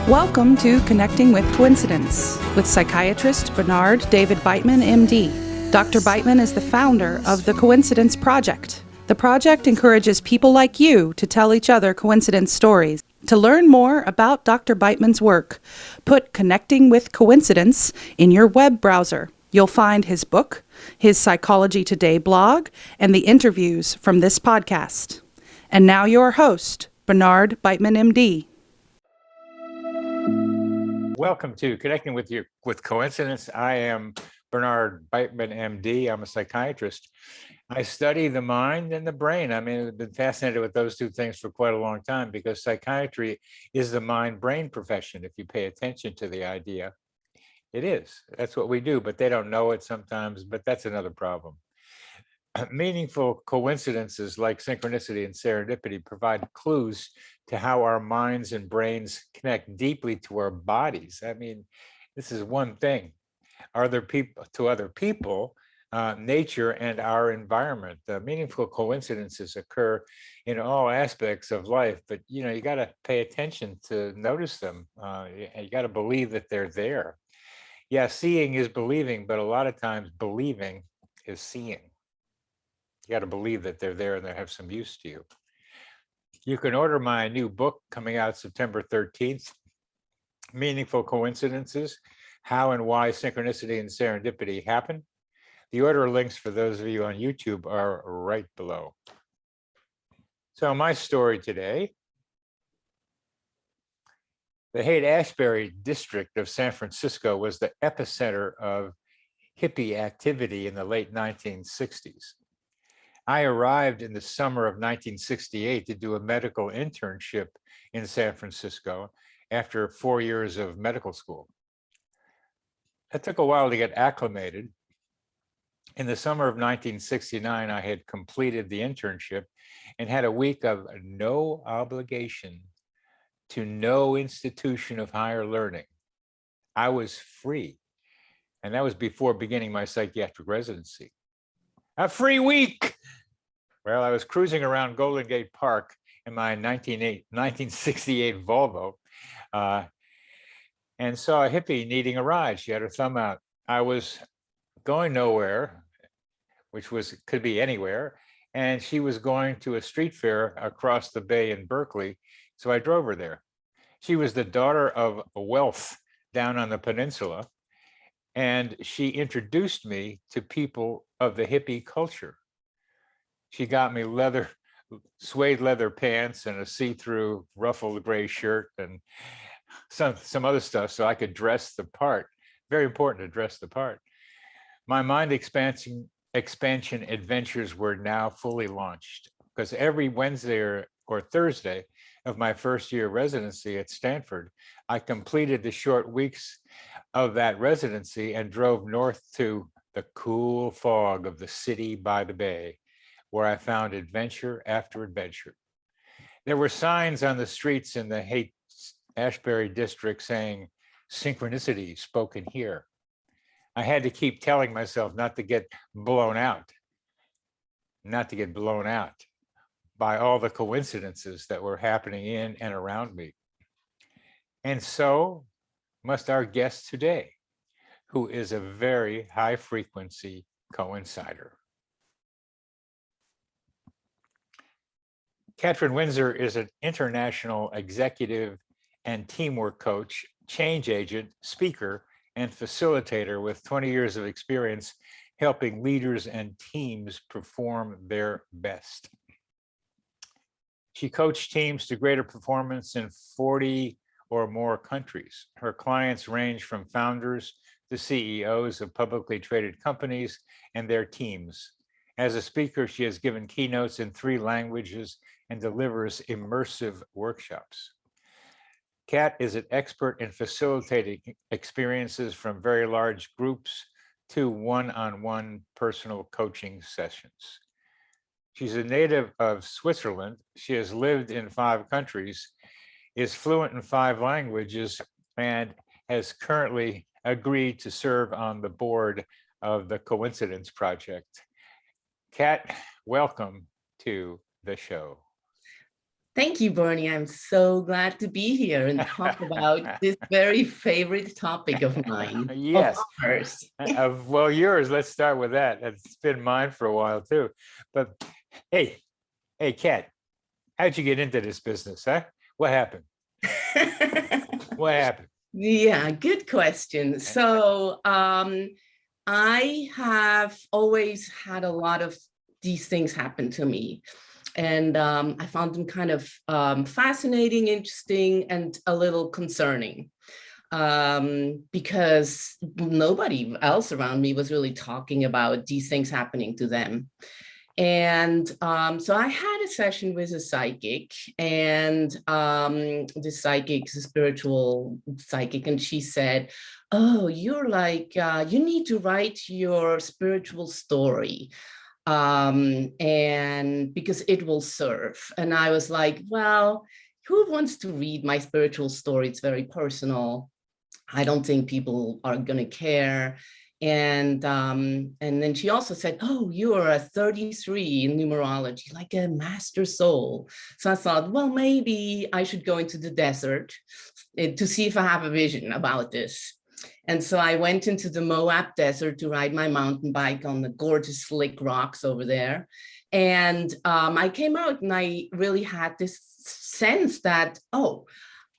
Welcome to Connecting with Coincidence with psychiatrist Bernard David Beitman, MD. Dr. Beitman is the founder of the Coincidence Project. The project encourages people like you to tell each other coincidence stories. To learn more about Dr. Beitman's work, put Connecting with Coincidence in your web browser. You'll find his book, his Psychology Today blog, and the interviews from this podcast. And now your host, Bernard Beitman, MD. Welcome to Connecting with Coincidence. I am Bernard Beitman, MD. I'm a psychiatrist. I study the mind and the brain. I mean, I've been fascinated with those two things for quite a long time because psychiatry is the mind-brain profession. If you pay attention to the idea, it is. That's what we do, but they don't know it sometimes, but that's another problem. Meaningful coincidences like synchronicity and serendipity provide clues to how our minds and brains connect deeply to our bodies. I mean, this is one thing. Other people, nature and our environment. Meaningful coincidences occur in all aspects of life, but you got to pay attention to notice them. You got to believe that they're there. Yeah, seeing is believing, but a lot of times believing is seeing. You got to believe that they're there and they have some use to you. You can order my new book coming out September 13th, Meaningful Coincidences, How and Why Synchronicity and Serendipity Happen. The order links for those of you on YouTube are right below. So my story today, the Haight-Ashbury district of San Francisco was the epicenter of hippie activity in the late 1960s. I arrived in the summer of 1968 to do a medical internship in San Francisco after 4 years of medical school. It took a while to get acclimated. In the summer of 1969, I had completed the internship and had a week of no obligation to no institution of higher learning. I was free, and that was before beginning my psychiatric residency. A free week! Well, I was cruising around Golden Gate Park in my 1968 Volvo and saw a hippie needing a ride. She had her thumb out. I was going nowhere, which could be anywhere, and she was going to a street fair across the bay in Berkeley, so I drove her there. She was the daughter of wealth down on the peninsula, and she introduced me to people of the hippie culture. She got me suede leather pants and a see-through ruffled gray shirt and some other stuff so I could dress the part. Very important to dress the part. My mind expansion adventures were now fully launched because every Wednesday or Thursday of my first year residency at Stanford, I completed the short weeks of that residency and drove north to the cool fog of the city by the bay, where I found adventure after adventure. There were signs on the streets in the Haight-Ashbury district saying, "Synchronicity spoken here." I had to keep telling myself not to get blown out by all the coincidences that were happening in and around me. And so must our guest today, who is a very high frequency coincider. Katrin Windsor is an international executive and teamwork coach, change agent, speaker, and facilitator with 20 years of experience helping leaders and teams perform their best. She coached teams to greater performance in 40 or more countries. Her clients range from founders to CEOs of publicly traded companies and their teams. As a speaker, she has given keynotes in 3 languages and delivers immersive workshops. Kat is an expert in facilitating experiences from very large groups to one-on-one personal coaching sessions. She's a native of Switzerland. She has lived in 5 countries, is fluent in 5 languages, and has currently agreed to serve on the board of the Coincidence Project. Kat, welcome to the show. Thank you, Bernie. I'm so glad to be here and talk about this very favorite topic of mine. Yes. Of course. Well, yours, let's start with that. It's been mine for a while too. But hey, Kat, how'd you get into this business, huh? What happened? What happened? Yeah, good question. So I have always had a lot of these things happen to me. And I found them kind of fascinating, interesting, and a little concerning because nobody else around me was really talking about these things happening to them. And so I had a session with a psychic, and the psychic is a spiritual psychic, and she said, oh, you're like, you need to write your spiritual story and because it will serve. And I was like, well, who wants to read my spiritual story? It's very personal. I don't think people are going to care. And then she also said, oh, you are a 33 in numerology, like a master soul. So I thought, well, maybe I should go into the desert to see if I have a vision about this. And so I went into the Moab desert to ride my mountain bike on the gorgeous slick rocks over there. And I came out and I really had this sense that, oh,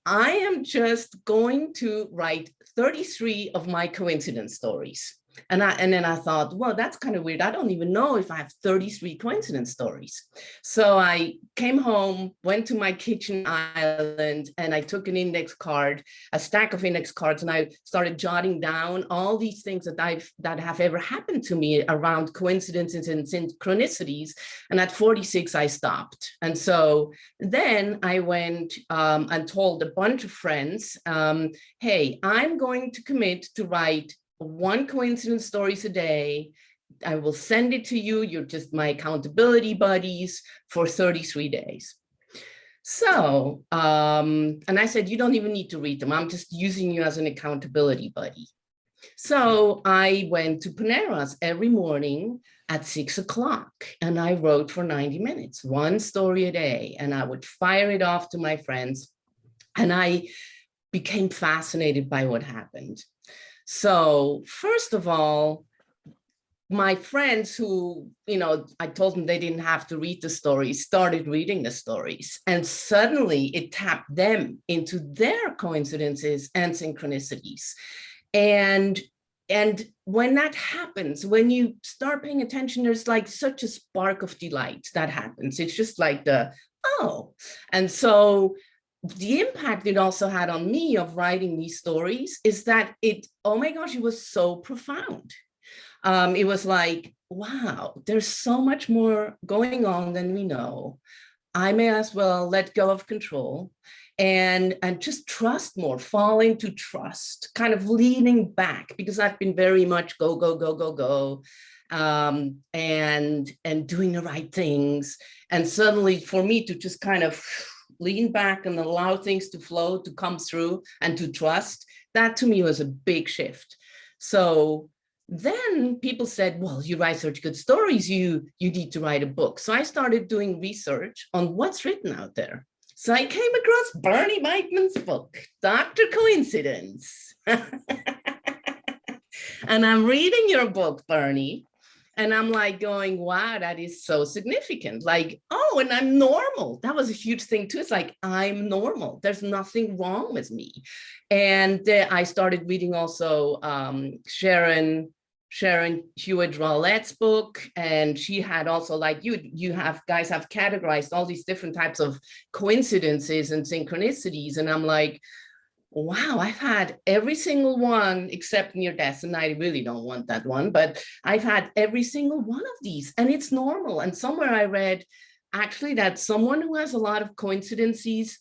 I am just going to write 33 of my coincidence stories. And then I thought, well, that's kind of weird. I don't even know if I have 33 coincidence stories. So I came home, went to my kitchen island, and I took an index card, a stack of index cards, and I started jotting down all these things that have ever happened to me around coincidences and synchronicities. And at 46, I stopped. And so then I went and told a bunch of friends, hey, I'm going to commit to write 1 coincidence stories a day. I will send it to you. You're just my accountability buddies for 33 days. So, and I said, you don't even need to read them. I'm just using you as an accountability buddy. So I went to Panera's every morning at 6 o'clock and I wrote for 90 minutes, 1 story a day. And I would fire it off to my friends. And I became fascinated by what happened. So first of all, my friends who, I told them they didn't have to read the stories, started reading the stories. And suddenly it tapped them into their coincidences and synchronicities. And when that happens, when you start paying attention, there's like such a spark of delight that happens. It's just like oh. And so the impact it also had on me of writing these stories is that oh my gosh, it was so profound. It was like, wow, there's so much more going on than we know. I may as well let go of control and just trust more, fall into trust, kind of leaning back, because I've been very much go, go, go, go, go, and doing the right things. And suddenly for me to just kind of lean back and allow things to flow, to come through, and to trust, that to me was a big shift. So then people said, well, you write such good stories, you need to write a book. So I started doing research on what's written out there. So I came across Bernie Beitman's book, Dr. Coincidence. And I'm reading your book, Bernie, and I'm like going, wow, that is so significant. Like, oh, and I'm normal. That was a huge thing too. It's like, I'm normal. There's nothing wrong with me. And I started reading also Sharon Hewitt-Rowlett's book. And she had also, like you guys have categorized all these different types of coincidences and synchronicities. And I'm like, wow, I've had every single one except near death, and I really don't want that one, but I've had every single one of these, and it's normal. And somewhere I read actually that someone who has a lot of coincidences,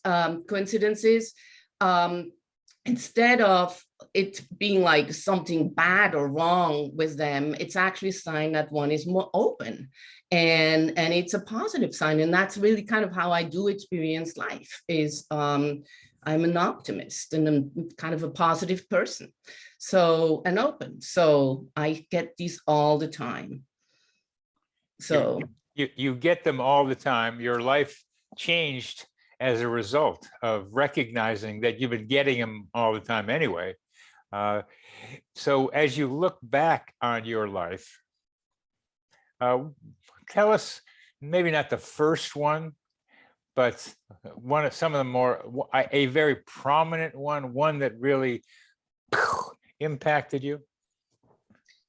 instead of it being like something bad or wrong with them, it's actually a sign that one is more open, and it's a positive sign. And that's really kind of how I do experience life, is I'm an optimist and I'm kind of a positive person. So, and open. So I get these all the time. So you get them all the time. Your life changed as a result of recognizing that you've been getting them all the time anyway. So as you look back on your life, tell us, maybe not the first one, but some of the more, a very prominent one that really impacted you.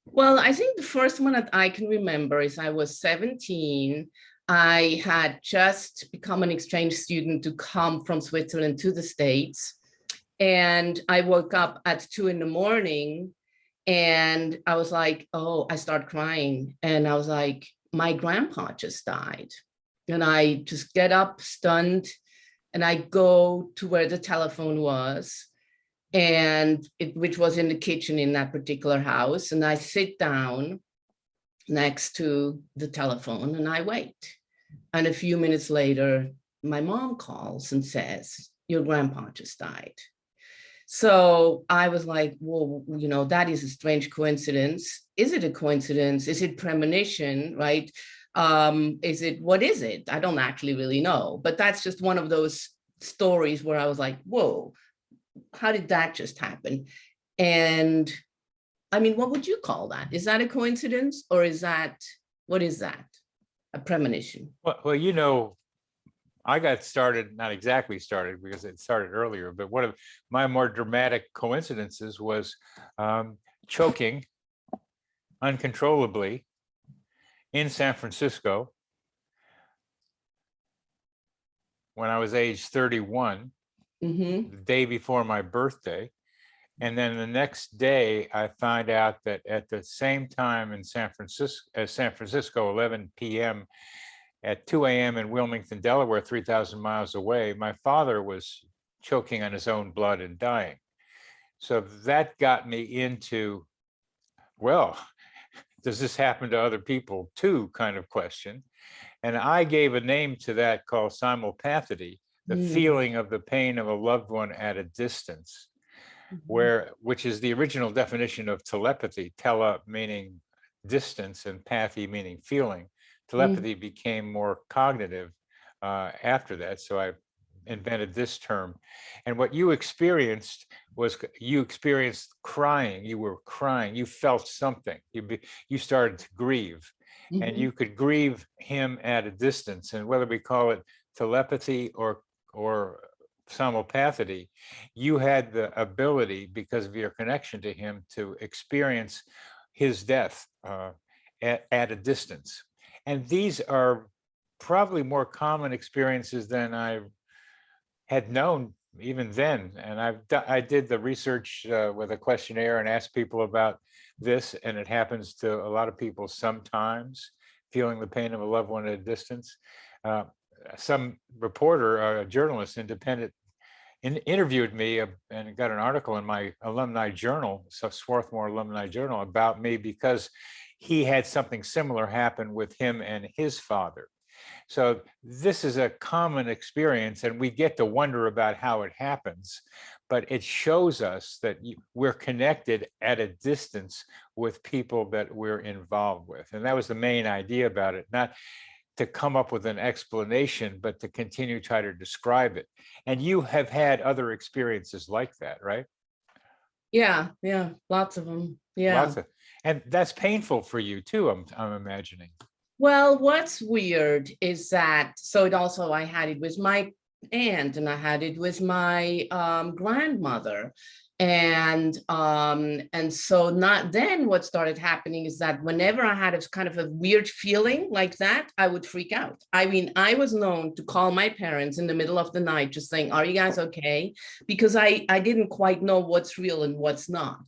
Well, I think the first one that I can remember is I was 17. I had just become an exchange student to come from Switzerland to the States. And I woke up at 2 a.m. and I was like, oh, I started crying. And I was like, my grandpa just died. And I just get up stunned and I go to where the telephone was, which was in the kitchen in that particular house. And I sit down next to the telephone and I wait. And a few minutes later, my mom calls and says, your grandpa just died. So I was like, well, that is a strange coincidence. Is it a coincidence? Is it premonition, right? What is it? I don't actually really know, but that's just one of those stories where I was like, whoa, how did that just happen? And I mean, what would you call that? Is that a coincidence, or what is that? A premonition? Well, I got started, not exactly started because it started earlier, but one of my more dramatic coincidences was choking uncontrollably in San Francisco when I was age 31, the day before my birthday. And then the next day, I find out that at the same time in San Francisco, 11 p.m., at 2 a.m. in Wilmington, Delaware, 3,000 miles away, my father was choking on his own blood and dying. So that got me into, well, does this happen to other people too, kind of question. And I gave a name to that called simulpathody, the feeling of the pain of a loved one at a distance, which is the original definition of telepathy, tele meaning distance and pathy meaning feeling. Telepathy became more cognitive after that. So I invented this term. And what you experienced was you experienced crying. You were crying. You felt something. You started to grieve. And you could grieve him at a distance. And whether we call it telepathy or simulpathody, you had the ability, because of your connection to him, to experience his death at a distance. And these are probably more common experiences than I had known even then. And I did the research with a questionnaire and asked people about this, and it happens to a lot of people sometimes, feeling the pain of a loved one at a distance. Some reporter, a journalist, independent, interviewed me and got an article in my alumni journal, so Swarthmore Alumni Journal, about me because he had something similar happen with him and his father. So this is a common experience, and we get to wonder about how it happens, but it shows us that we're connected at a distance with people that we're involved with. And that was the main idea about it, not to come up with an explanation, but to continue to try to describe it. And you have had other experiences like that, right? Yeah, lots of them. Yeah. And that's painful for you too, I'm imagining. Well, what's weird is that, I had it with my aunt and I had it with my grandmother. And so what started happening is that whenever I had a kind of a weird feeling like that, I would freak out. I mean, I was known to call my parents in the middle of the night, just saying, are you guys okay? Because I didn't quite know what's real and what's not.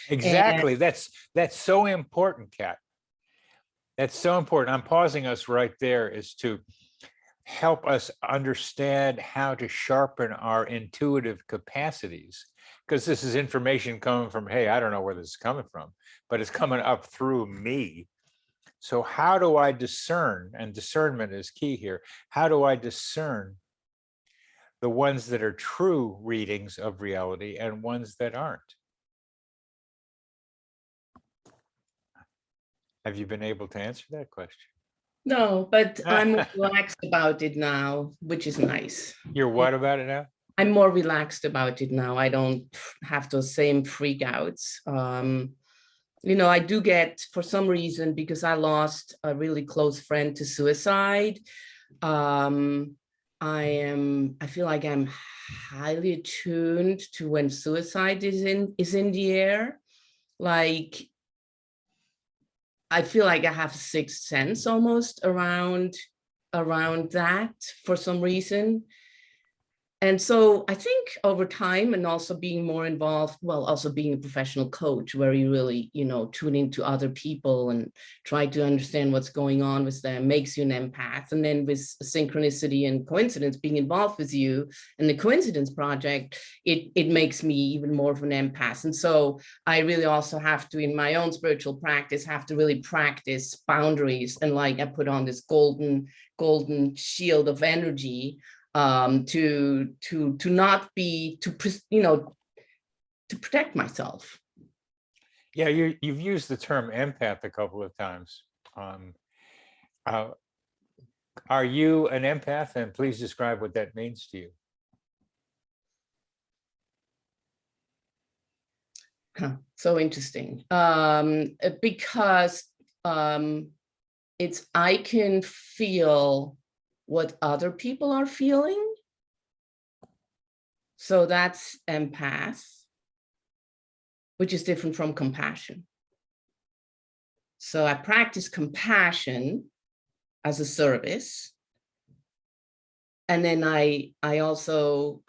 Exactly. And that's so important, Kat. That's so important. I'm pausing us right there is to help us understand how to sharpen our intuitive capacities, because this is information coming from, hey, I don't know where this is coming from, but it's coming up through me. So how do I discern? And discernment is key here. How do I discern the ones that are true readings of reality and ones that aren't? Have you been able to answer that question? No, but I'm more relaxed about it now, which is nice. You're what about it now? I'm more relaxed about it now. I don't have those same freak outs. I do get, for some reason, because I lost a really close friend to suicide. I feel like I'm highly attuned to when suicide is in the air. Like, I feel like I have a sixth sense almost around that for some reason. And so I think over time, and also being more involved, well, also being a professional coach, where you really, tune into other people and try to understand what's going on with them, makes you an empath. And then with synchronicity and coincidence being involved with you and the Coincidence Project, it makes me even more of an empath. And so I really also have to, in my own spiritual practice, have to really practice boundaries. And like I put on this golden shield of energy to not be, to protect myself. Yeah, you've used the term empath a couple of times. Are you an empath? And please describe what that means to you. So interesting. Because I can feel what other people are feeling. So that's empath, which is different from compassion. So I practice compassion as a service. And then I also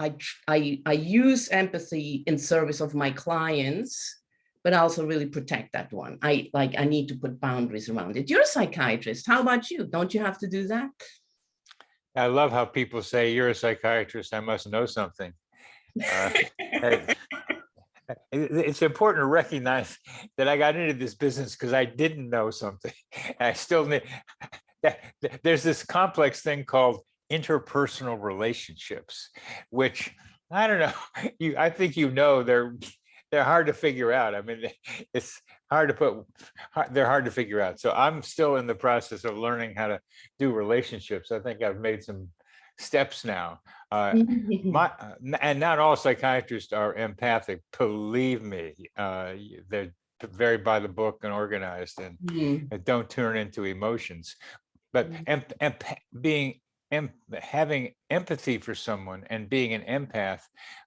use empathy in service of my clients, but I also really protect that one. I need to put boundaries around it. You're a psychiatrist. How about you? Don't you have to do that? I love how people say, you're a psychiatrist, I must know something. It's important to recognize that I got into this business because I didn't know something. I still need, there's this complex thing called interpersonal relationships, which I don't know, I think they're hard to figure out. I mean, it's they're hard to figure out. So I'm still in the process of learning how to do relationships. I think I've made some steps now. And not all psychiatrists are empathic, believe me. They're very by the book and organized and don't turn into emotions. But having empathy for someone and being an empath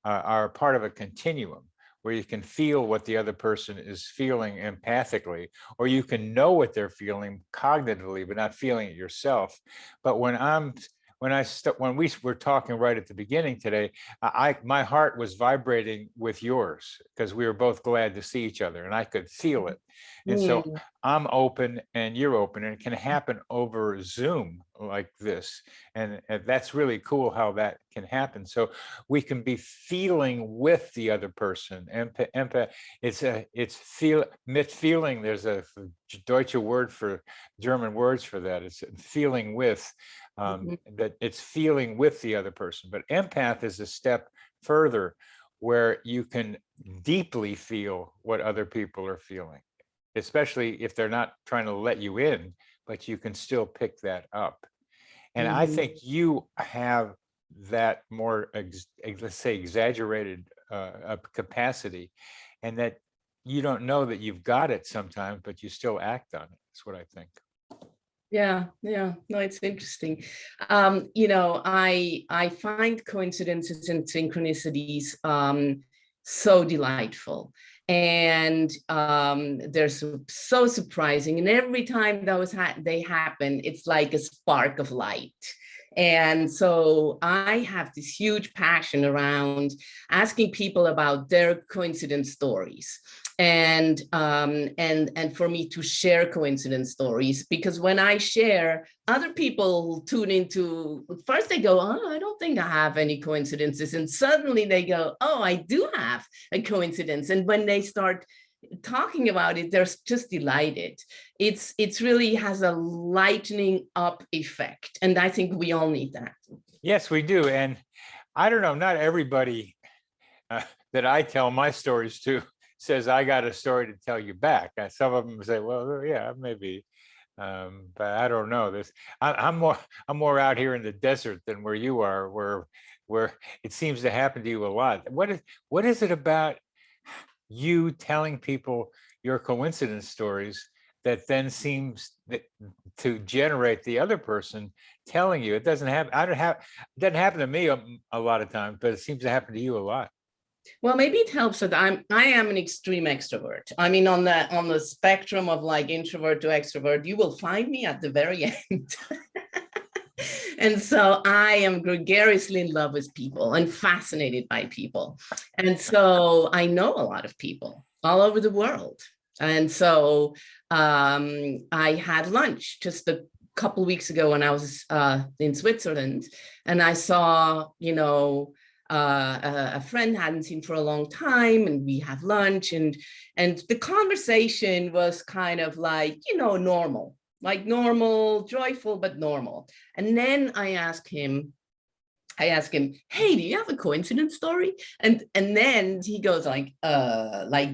are part of a continuum, where you can feel what the other person is feeling empathically, or you can know what they're feeling cognitively, but not feeling it yourself. But when we were talking right at the beginning today, my heart was vibrating with yours because we were both glad to see each other and I could feel it. And so I'm open and you're open, and it can happen over Zoom like this. And that's really cool how that can happen. So we can be feeling with the other person. Mitfeeling. There's a Deutsche word for German words for that. It's feeling with. That it's feeling with the other person. But empath is a step further, where you can deeply feel what other people are feeling, especially if they're not trying to let you in, but you can still pick that up. And I think you have that more, let's say, exaggerated capacity, and that you don't know that you've got it sometimes, but you still act on it. That's what I think. Yeah, no, it's interesting. I find coincidences and synchronicities so delightful, and they're so surprising. And every time they happen, it's like a spark of light. And so I have this huge passion around asking people about their coincidence stories, and for me to share coincidence stories, because when I share, other people tune into, first they go, oh, I don't think I have any coincidences, and suddenly they go, oh, I do have a coincidence. And when they start talking about it, they're just delighted. It's really has a lightening up effect, and I think we all need that. Yes, we do. And I don't know, not everybody that I tell my stories to says, I got a story to tell you back. Some of them say, well, yeah, maybe. But I don't know this. I'm more out here in the desert than where you are, where it seems to happen to you a lot. What is it about you telling people your coincidence stories that then seems to generate the other person telling you? It doesn't happen. It doesn't happen to me a lot of times, but it seems to happen to you a lot. Well, maybe it helps that I am an extreme extrovert. I mean, on the spectrum of like introvert to extrovert, you will find me at the very end. And so I am gregariously in love with people and fascinated by people. And so I know a lot of people all over the world. And so I had lunch just a couple of weeks ago when I was in Switzerland, and I saw, a friend hadn't seen for a long time, and we had lunch, and the conversation was kind of like, normal, joyful, but normal. And then I asked him, hey, do you have a coincidence story? And then he goes like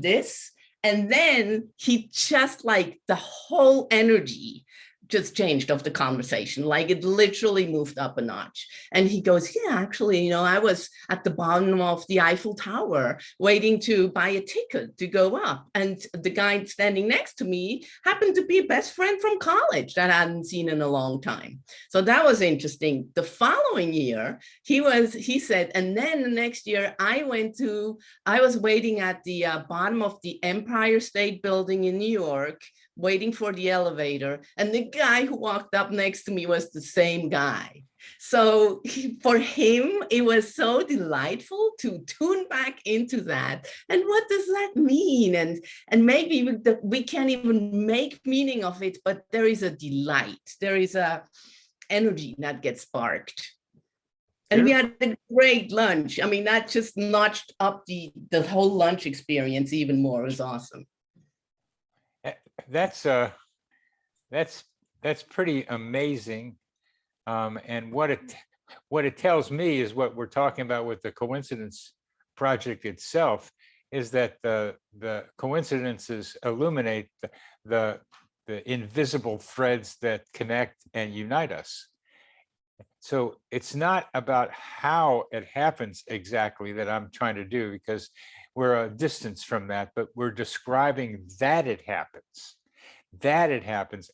this. And then he just like the whole energy just changed of the conversation. Like it literally moved up a notch. And he goes, yeah, actually, I was at the bottom of the Eiffel Tower waiting to buy a ticket to go up. And the guy standing next to me happened to be a best friend from college that I hadn't seen in a long time. So that was interesting. The following year, he said, and then the next year I was waiting at the bottom of the Empire State Building in New York, waiting for the elevator, and the guy who walked up next to me was the same guy. So for him, it was so delightful to tune back into that. And what does that mean? And maybe we can't even make meaning of it, but there is a delight. There is a energy that gets sparked. And we had a great lunch. I mean, that just notched up the whole lunch experience even more. It was awesome. That's pretty amazing, and what it tells me is what we're talking about with the coincidence project itself, is that the coincidences illuminate the invisible threads that connect and unite us. So it's not about how it happens exactly that I'm trying to do, because we're a distance from that, but we're describing that it happens,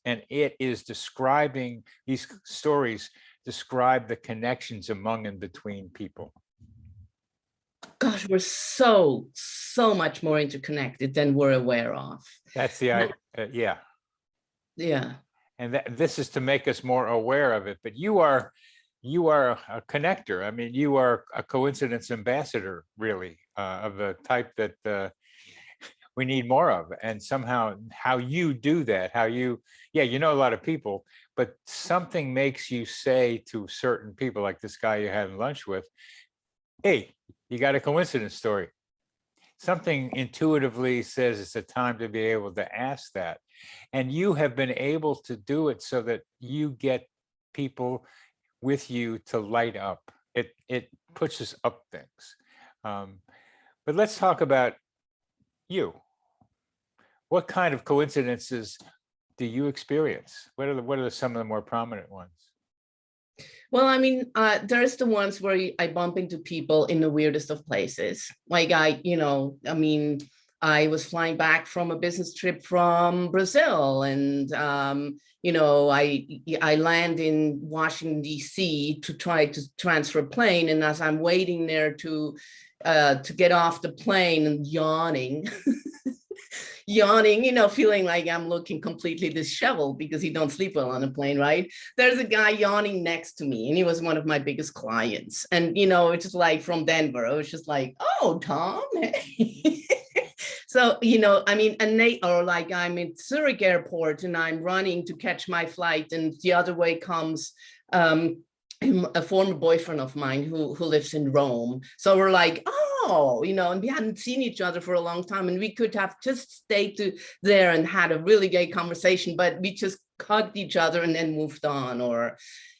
and it is describing, these stories describe the connections among and between people. Gosh, we're so much more interconnected than we're aware of. That's the yeah. Yeah. And this is to make us more aware of it. But you are a connector. I mean, you are a coincidence ambassador, really, of the type that we need more of. And somehow how you do that, you know a lot of people, but something makes you say to certain people, like this guy you had lunch with, hey, you got a coincidence story. Something intuitively says it's a time to be able to ask that. And you have been able to do it so that you get people with you to light up. It pushes up things. But let's talk about you. What kind of coincidences do you experience? What are some of the more prominent ones? Well, I mean, there's the ones where I bump into people in the weirdest of places. Like I was flying back from a business trip from Brazil, and I land in Washington, D.C. to try to transfer a plane. And as I'm waiting there to get off the plane and yawning, feeling like I'm looking completely disheveled because you don't sleep well on a plane, right? There's a guy yawning next to me, and he was one of my biggest clients. And, it's just like from Denver. I was just like, oh, Tom, hey. So, I'm in Zurich airport and I'm running to catch my flight, and the other way comes a former boyfriend of mine who lives in Rome. So we're like, oh, and we hadn't seen each other for a long time, and we could have just stayed there and had a really great conversation, but we just hugged each other and then moved on. Or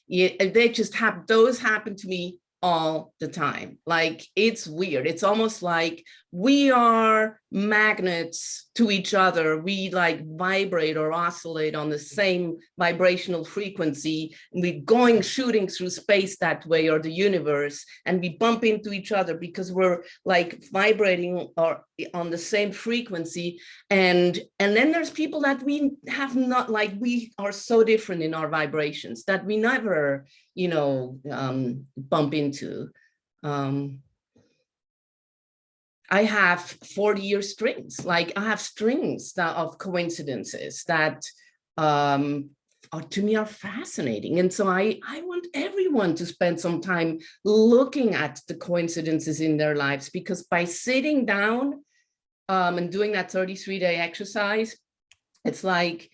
they just have, those happen to me all the time. Like, it's weird. It's almost like we are magnets to each other. We like vibrate or oscillate on the same vibrational frequency. We're going shooting through space that way, or the universe, and we bump into each other because we're like vibrating or on the same frequency. And then there's people that we have not, like, we are so different in our vibrations that we never, you know, bump into. I have 40-year strings. Like, I have strings of coincidences that are, to me, are fascinating. And so I want everyone to spend some time looking at the coincidences in their lives, because by sitting down and doing that 33-day exercise, it's like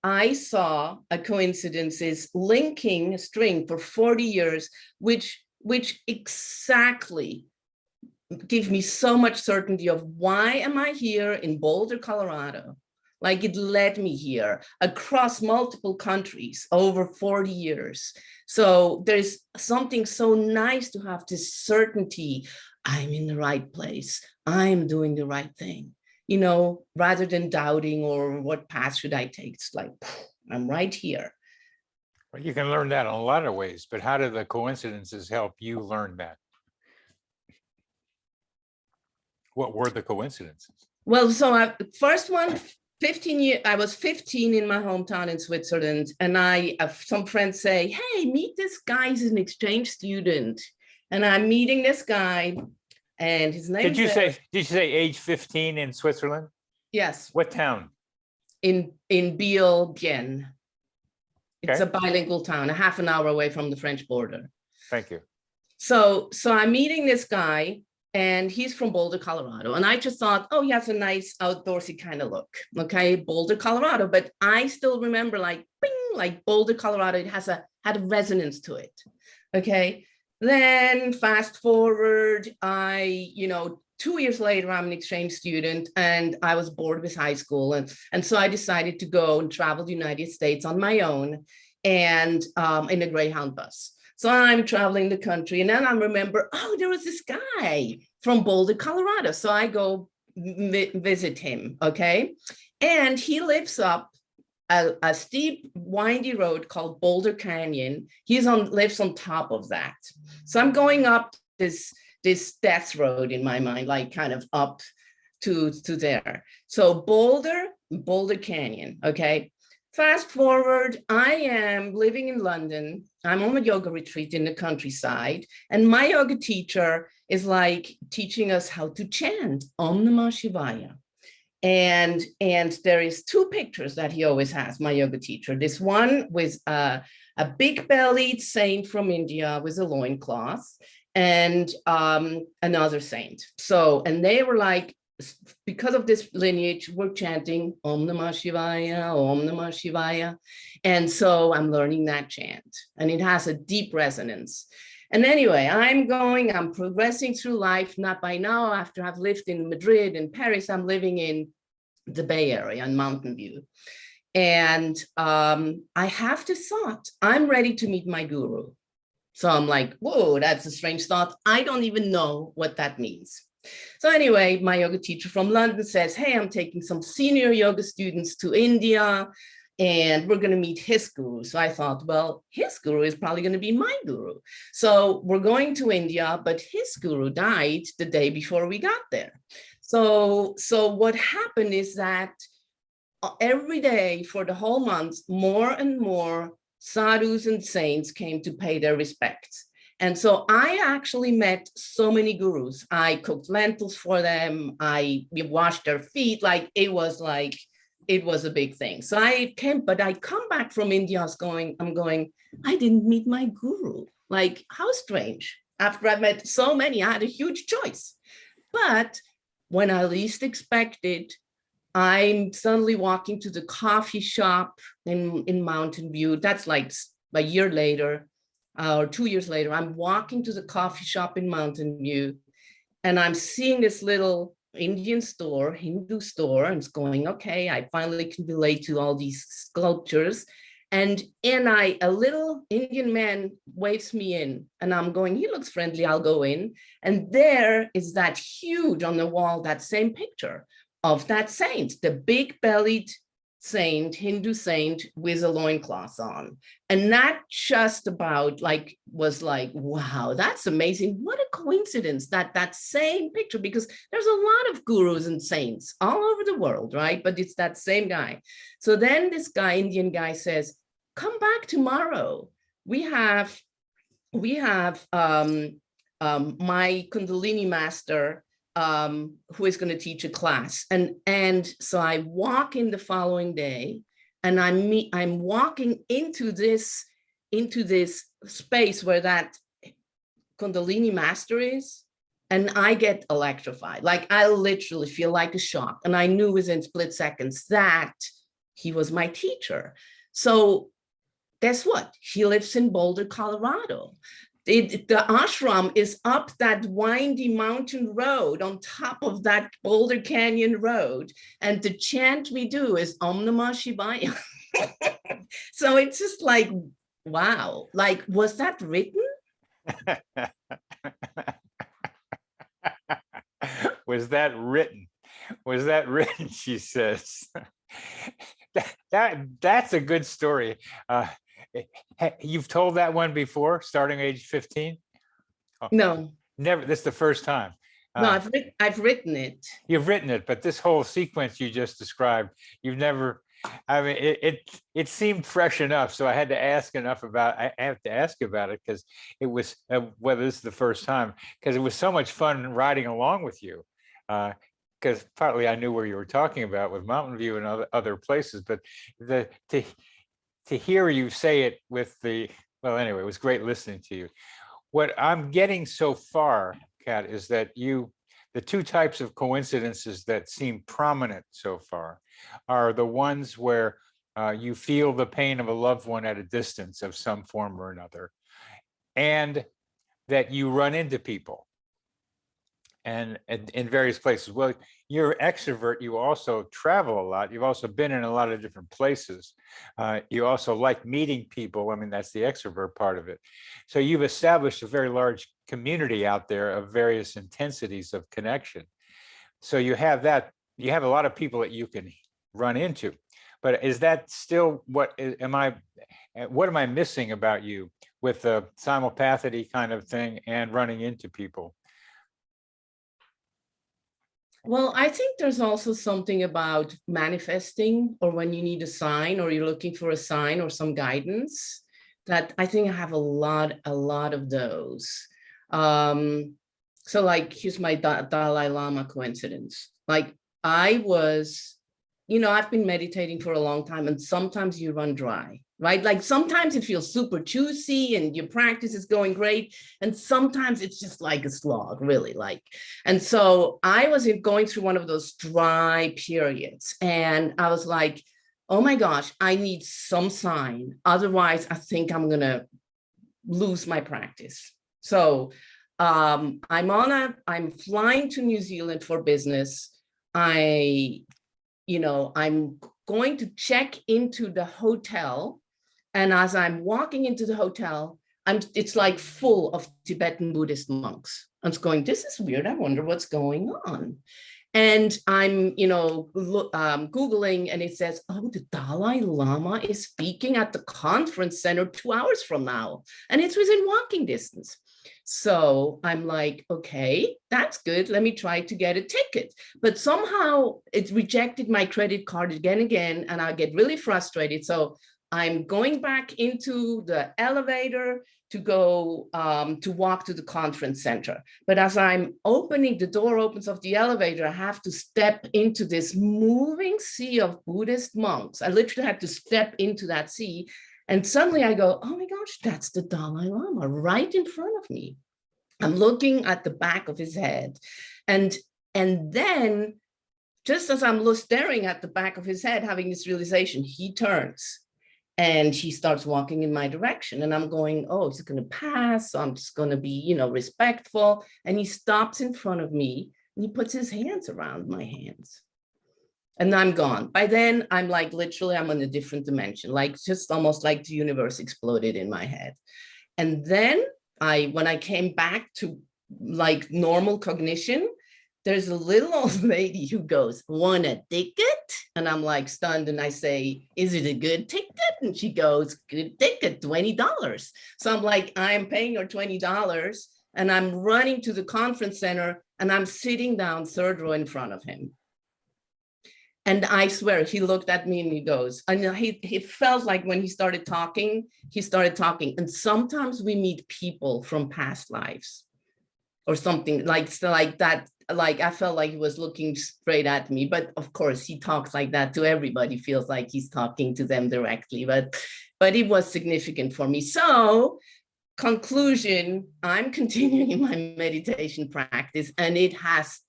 I saw a coincidences linking a string for 40 years, which exactly give me so much certainty of why am I here in Boulder, Colorado. Like, it led me here across multiple countries over 40 years. So there's something so nice to have this certainty. I'm in the right place. I'm doing the right thing, you know, rather than doubting or what path should I take. It's like, I'm right here. Well, you can learn that in a lot of ways, but how do the coincidences help you learn that? What were the coincidences? Well, so first one, 15 years, I was 15 in my hometown in Switzerland, and some friends say, hey, meet this guy, he's an exchange student. And I'm meeting this guy, and his name Did you say age 15 in Switzerland? Yes. What town? In Biel-Bienne. It's Okay. a bilingual town, a half an hour away from the French border. Thank you. So I'm meeting this guy, and he's from Boulder, Colorado. And I just thought, oh, he has a nice outdoorsy kind of look. Okay, Boulder, Colorado. But I still remember, like, bing, like Boulder, Colorado, it had a resonance to it. Okay. Then fast forward, 2 years later, I'm an exchange student, and I was bored with high school. And so I decided to go and travel the United States on my own, and in a Greyhound bus. So I'm traveling the country, and then I remember, oh, there was this guy from Boulder, Colorado. So I go visit him, okay? And he lives up a steep, windy road called Boulder Canyon. Lives on top of that. So I'm going up this death road in my mind, like kind of up to there. So Boulder Canyon, okay? Fast forward, I am living in London. I'm on a yoga retreat in the countryside, and my yoga teacher is like teaching us how to chant Om Namah Shivaya. And there is two pictures that he always has, my yoga teacher. This one with a big-bellied saint from India with a loincloth, and another saint. So, and they were like, because of this lineage, we're chanting Om Namah Shivaya, Om Namah Shivaya. And so I'm learning that chant, and it has a deep resonance. And anyway, I'm progressing through life. Not by now, after I've lived in Madrid and Paris, I'm living in the Bay Area in Mountain View. And I have this thought, I'm ready to meet my guru. So I'm like, whoa, that's a strange thought. I don't even know what that means. So anyway, my yoga teacher from London says, hey, I'm taking some senior yoga students to India, and we're going to meet his guru. So I thought, well, his guru is probably going to be my guru. So we're going to India, but his guru died the day before we got there. So what happened is that every day for the whole month, more and more sadhus and saints came to pay their respects. And so I actually met so many gurus. I cooked lentils for them. We washed their feet. It was a big thing. So I come back from India I'm going, I didn't meet my guru. Like, how strange. After I met so many, I had a huge choice. But when I least expected, I'm suddenly walking to the coffee shop in Mountain View. That's like a year later. Or 2 years later, I'm walking to the coffee shop in Mountain View, and I'm seeing this little Indian store, Hindu store, and it's going, okay, I finally can relate to all these sculptures. And a little Indian man waves me in, and I'm going, he looks friendly, I'll go in. And there is that huge on the wall, that same picture of that saint, the big bellied saint, Hindu saint with a loincloth on. And that just about was like, wow, that's amazing. What a coincidence that same picture, because there's a lot of gurus and saints all over the world, right? But it's that same guy. So then this guy, Indian guy, says, come back tomorrow. We have my Kundalini master who is going to teach a class. And so I walk in the following day, and I'm walking into this space where that Kundalini master is, and I get electrified. Like, I literally feel like a shock. And I knew within split seconds that he was my teacher. So guess what? He lives in Boulder, Colorado. The ashram is up that windy mountain road on top of that Boulder Canyon road. And the chant we do is Om Namah Shivaya. So it's just like, wow, like, was that written? Was that written? Was that written? She says. That's a good story. You've told that one before, starting age 15? Oh, No. Never. This is the first time. No, I've written it. You've written it, but this whole sequence you just described, you've never. I mean, it seemed fresh enough, so I had to ask enough about. I have to ask about it because it was whether this is the first time, because it was so much fun riding along with you. Because partly I knew where you were talking about with Mountain View and other places, but to hear you say it with well, anyway, it was great listening to you. What I'm getting so far, Kat, is that the two types of coincidences that seem prominent so far are the ones where you feel the pain of a loved one at a distance of some form or another, and that you run into people and in various places. Well, you're an extrovert, you also travel a lot, you've also been in a lot of different places, you also like meeting people. I mean, that's the extrovert part of it. So you've established a very large community out there of various intensities of connection. So you have that, you have a lot of people that you can run into. But is that still what am I missing about you with the simulpathody kind of thing and running into people? Well, I think there's also something about manifesting, or when you need a sign, or you're looking for a sign or some guidance, that I think I have a lot of those. So like, here's my Dalai Lama coincidence. Like, I was, I've been meditating for a long time, and sometimes you run dry, right? Like, sometimes it feels super juicy and your practice is going great. And sometimes it's just like a slog, really, like. And so I was going through one of those dry periods, and I was like, oh my gosh, I need some sign. Otherwise, I think I'm going to lose my practice. So I'm flying to New Zealand for business. I'm going to check into the hotel. And as I'm walking into the hotel, it's like full of Tibetan Buddhist monks. I'm just going, this is weird. I wonder what's going on. And I'm, Googling, and it says, oh, the Dalai Lama is speaking at the conference center 2 hours from now. And it's within walking distance. So I'm like, okay, that's good. Let me try to get a ticket. But somehow it rejected my credit card again, and I get really frustrated. So I'm going back into the elevator to go to walk to the conference center. But as I'm opening, the door opens of the elevator, I have to step into this moving sea of Buddhist monks. I literally had to step into that sea. And suddenly I go, oh my gosh, that's the Dalai Lama right in front of me. I'm looking at the back of his head. And then just as I'm staring at the back of his head, having this realization, he turns and he starts walking in my direction. And I'm going, oh, he's going to pass. So I'm just going to be, respectful. And he stops in front of me and he puts his hands around my hands. and I'm gone. By then, I'm like, literally, I'm in a different dimension, like just almost like the universe exploded in my head. And then when I came back to like normal cognition, there's a little old lady who goes, "Want a ticket?" And I'm like stunned. And I say, "Is it a good ticket?" And she goes, "Good ticket, $20. So I'm like, I'm paying her $20. And I'm running to the conference center and I'm sitting down third row in front of him. And I swear, he looked at me and he goes, and he felt like when he started talking. And sometimes we meet people from past lives or something like that. Like I felt like he was looking straight at me, but of course he talks like that to everybody, feels like he's talking to them directly, but it was significant for me. So conclusion, I'm continuing my meditation practice, and it has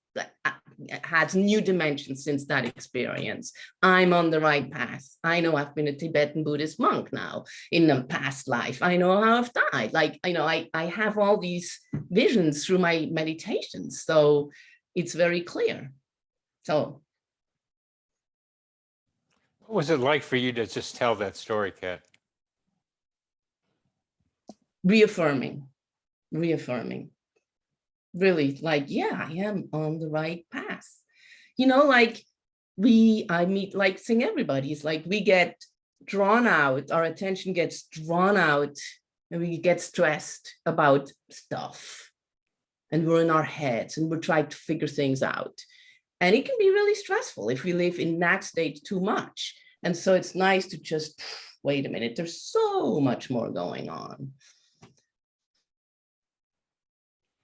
new dimensions since that experience. I'm on the right path. I know I've been a Tibetan Buddhist monk now in a past life. I know how I've died. Like, I have all these visions through my meditations. So it's very clear. So. What was it like for you to just tell that story, Kat? Reaffirming. Really, like, yeah, I am on the right path. Like I meet, like, saying everybody, it's like we get drawn out, our attention gets drawn out, and we get stressed about stuff. And we're in our heads and we're trying to figure things out. And it can be really stressful if we live in that state too much. And so it's nice to just, wait a minute, there's so much more going on.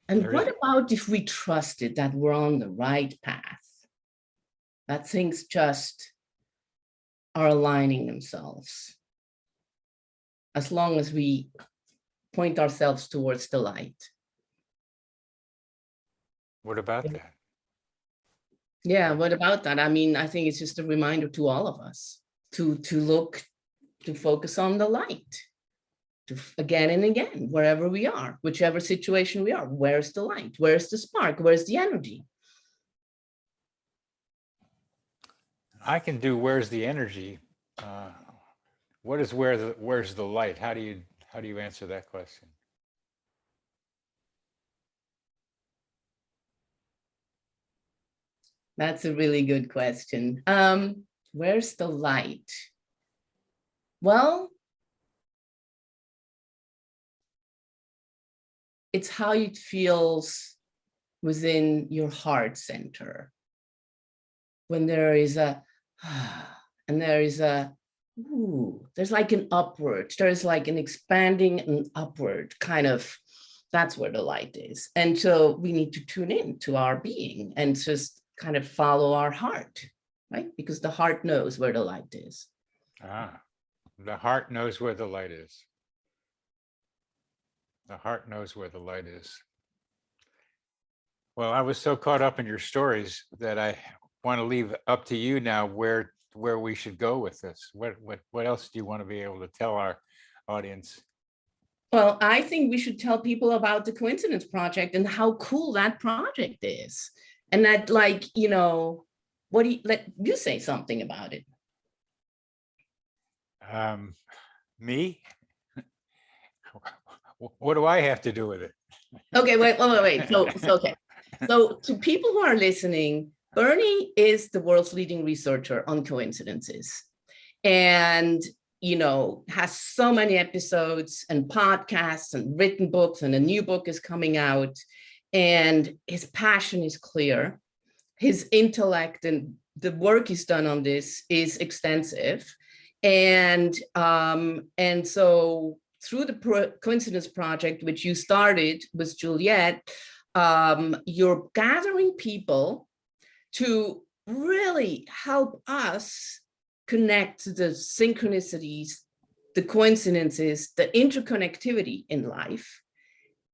And what about if we trusted that we're on the right path? That things just are aligning themselves. As long as we point ourselves towards the light. What about that? Yeah, what about that? I mean, I think it's just a reminder to all of us to focus on the light. Again and again, wherever we are, whichever situation we are, where's the light? Where's the spark? Where's the energy? I can do where's the energy. What is where's the light? How do you answer that question? That's a really good question. Where's the light? Well, it's how it feels within your heart center. When there is a, and there is a, ooh, there's like an upward, there's like an expanding and upward kind of, that's where the light is. And so we need to tune in to our being and just kind of follow our heart, right? Because the heart knows where the light is. The heart knows where the light is. The heart knows where the light is. Well, I was so caught up in your stories that I want to leave up to you now where we should go with this. What else do you want to be able to tell our audience? Well, I think we should tell people about the Coincidence Project and how cool that project is. And that, like, what do you, let you say something about it? Me? What do I have to do with it? Okay, wait. So okay. So to people who are listening, Bernie is the world's leading researcher on coincidences, and has so many episodes and podcasts and written books, and a new book is coming out. And his passion is clear. His intellect and the work he's done on this is extensive, and so through the Coincidence Project, which you started with Juliet, you're gathering people to really help us connect the synchronicities, the coincidences, the interconnectivity in life,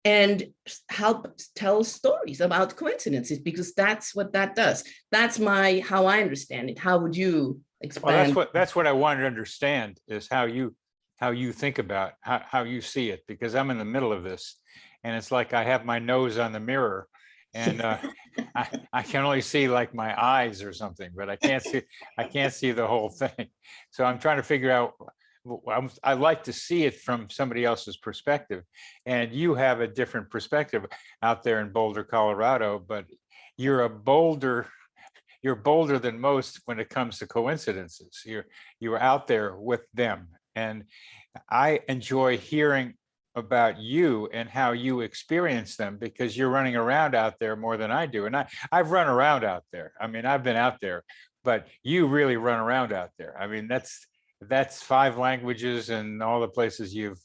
and help tell stories about coincidences, because that's what that does. That's how I understand it. How would you expand? Well, that's what I wanted to understand, is how you think about how you see it, because I'm in the middle of this, and it's like I have my nose on the mirror, And I can only see like my eyes or something, but I can't see the whole thing. So I'm trying to figure out, I like to see it from somebody else's perspective. And you have a different perspective out there in Boulder, Colorado, but you're bolder than most when it comes to coincidences. You're out there with them. And I enjoy hearing about you and how you experience them, because you're running around out there more than I do. And I've run around out there. I mean, I've been out there, but you really run around out there. I mean, that's 5 languages and all the places you've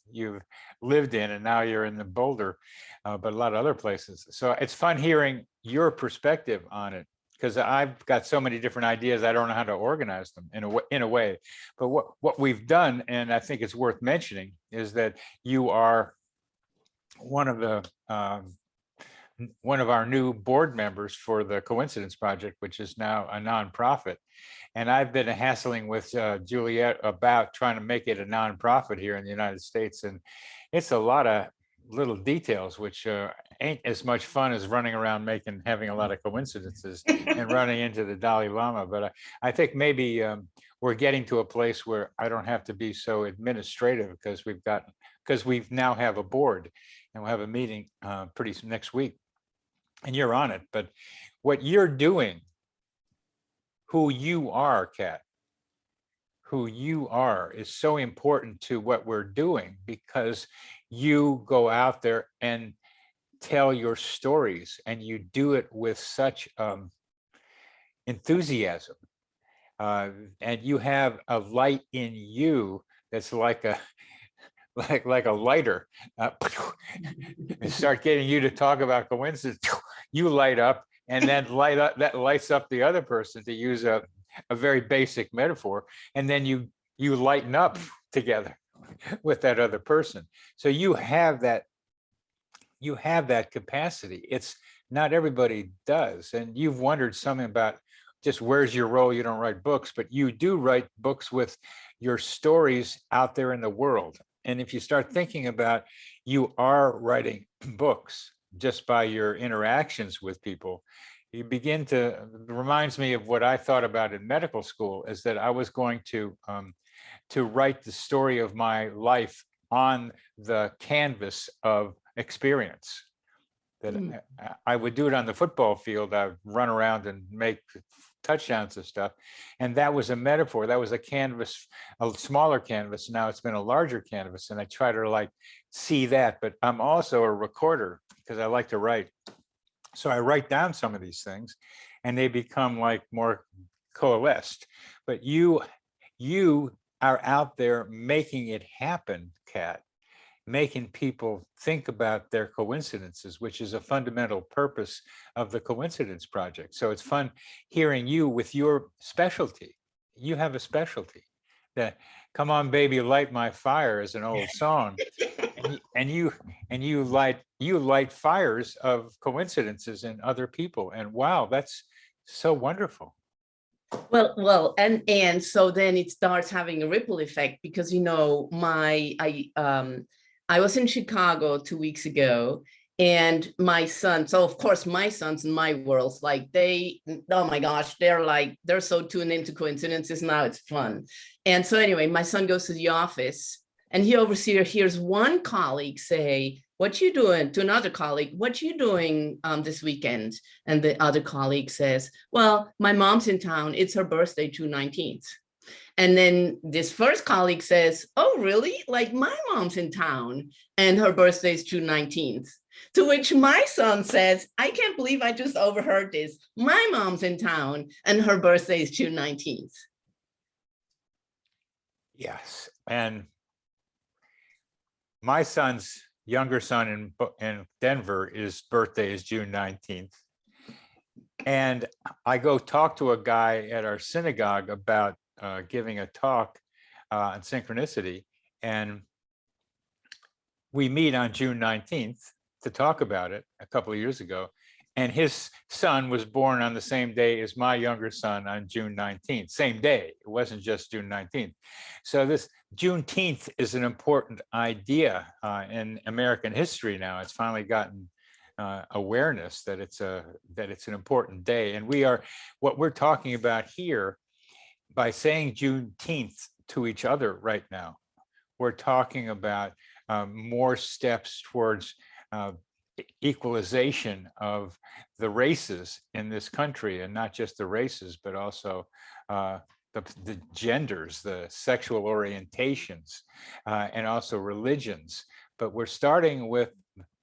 lived in, and now you're in the Boulder, but a lot of other places. So it's fun hearing your perspective on it, because I've got so many different ideas. I don't know how to organize them in a way. But what we've done, and I think it's worth mentioning, is that you are one of our new board members for the Coincidence Project, which is now a nonprofit. And I've been hassling with Juliet about trying to make it a nonprofit here in the United States. And it's a lot of little details, which ain't as much fun as running around having a lot of coincidences and running into the Dalai Lama. But I think maybe we're getting to a place where I don't have to be so administrative, because we now have a board, and we'll have a meeting next week, and you're on it. But what you're doing, who you are, Kat, who you are is so important to what we're doing, because you go out there and tell your stories, and you do it with such enthusiasm, and you have a light in you that's like a lighter. Start getting you to talk about coincidence, you light up, and then that lights up the other person, to use a very basic metaphor, and then you lighten up together with that other person. So you have that capacity. It's not everybody does. And you've wondered something about just where's your role. You don't write books, but you do write books with your stories out there in the world. And if you start thinking about, you are writing books just by your interactions with people, you begin to, reminds me of what I thought about in medical school, is that I was going to write the story of my life on the canvas of experience. That I would do it on the football field. I would run around and make touchdowns and stuff. And that was a metaphor. That was a canvas, a smaller canvas. Now it's been a larger canvas. And I try to see that, but I'm also a recorder, because I like to write. So I write down some of these things, and they become more coalesced. But you are out there making it happen, Kat, making people think about their coincidences, which is a fundamental purpose of the Coincidence Project. So it's fun hearing you with your specialty. You have a specialty. That "Come on, baby, light my fire" is an old song, and you light fires of coincidences in other people. And wow, that's so wonderful. Well, and so then it starts having a ripple effect, because I was in Chicago 2 weeks ago, and my son, so of course my sons in my worlds, oh my gosh, they're so tuned into coincidences now, it's fun. And so anyway, my son goes to the office, and he hears one colleague say, "What you doing?" to another colleague, "What you doing this weekend?" And the other colleague says, "Well, my mom's in town. It's her birthday, June 19th. And then this first colleague says, "Oh, really? My mom's in town and her birthday is June 19th. To which my son says, "I can't believe I just overheard this. My mom's in town and her birthday is June 19th. Yes. And my son's younger son in Denver, his birthday is June 19th. And I go talk to a guy at our synagogue about giving a talk on synchronicity. And we meet on June 19th to talk about it a couple of years ago. And his son was born on the same day as my younger son on June 19th, same day. It wasn't just June 19th. So this Juneteenth is an important idea in American history now. It's finally gotten awareness that it's an important day. And what we're talking about here by saying Juneteenth to each other right now, we're talking about more steps towards equalization of the races in this country, and not just the races, but also the genders, the sexual orientations, and also religions. But we're starting with